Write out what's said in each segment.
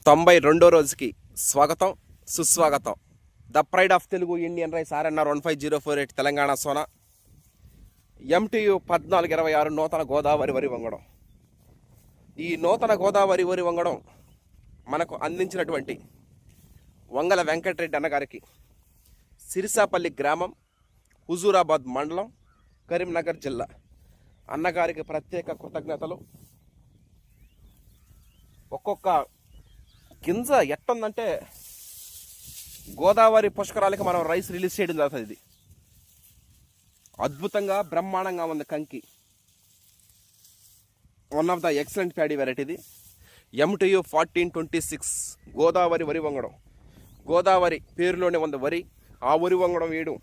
92వ రోజుకి స్వాగతం సుస్వాగతం. The pride of Telugu Indian rice RNR 15048 Telangana Sona MTU 1426 నూతన గోదావరి వరి వంగడం. ఈ నూతన గోదావరి వరి వంగడం మనకు అందించినటువంటి వంగల వెంకటరెడ్డి అన్నగారికి సిరిసాపల్లి గ్రామం, హుజూరాబాద్ మండలం, కరీంనగర్ జిల్లా అన్నగారికి ప్రత్యేక కృతజ్ఞతలు. ఒక్కొక్క గింజ ఎట్టుందంటే గోదావరి పుష్కరాలకి మనం రైస్ రిలీజ్ చేయడం జరుగుతుంది. ఇది అద్భుతంగా బ్రహ్మాండంగా ఉంది. కంకి one of the excellent paddy variety. ఇది MTU 1426 గోదావరి వరి వంగడం. గోదావరి పేరులోనే ఉంది వరి. ఆ వరి వంగడం వేయడం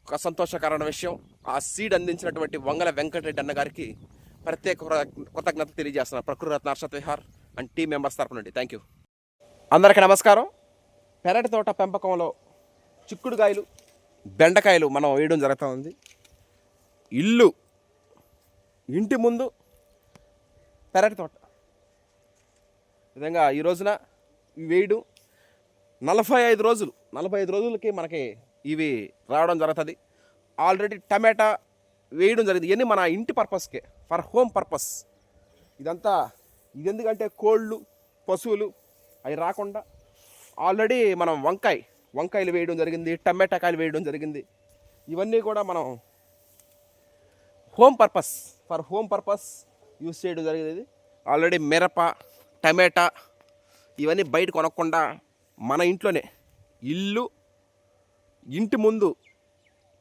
ఒక సంతోషకరమైన విషయం. ఆ సీడ్ అందించినటువంటి వంగల వెంకటరెడ్డి అన్న గారికి ప్రత్యేక కృతజ్ఞతలు తెలియజేస్తున్నారు ప్రకృతి రత్న Harshat Vihar and team members తరపు నుండి. Thank you. అందరికీ నమస్కారం. పెరటి తోట పెంపకంలో చిక్కుడుకాయలు, బెండకాయలు మనం వేయడం జరుగుతూ ఉంది. ఇంటి ముందు పెరటి తోట విధంగా ఈ రోజున వేయడం 45 రోజులకి మనకి ఇవి రావడం జరుగుతుంది. ఆల్రెడీ టమాటా వేయడం జరిగింది. ఇవన్నీ మన ఇంటి పర్పస్కే, ఫర్ హోమ్ పర్పస్. ఇది ఎందుకంటే కోళ్ళు, పశువులు అవి రాకుండా ఆల్రెడీ మనం వంకాయలు వేయడం జరిగింది, టమాటా కాయలు వేయడం జరిగింది. ఇవన్నీ కూడా మనం ఫర్ హోమ్ పర్పస్ యూజ్ చేయడం జరిగింది. ఆల్రెడీ మిరప, టమాటా ఇవన్నీ బయట కొనకుండా మన ఇంట్లోనే ఇంటి ముందు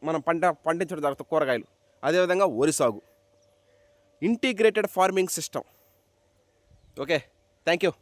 మనం పండించడం జరుగుతుంది. కూరగాయలు, అదేవిధంగా వరి సాగు, integrated farming system. Okay, thank you.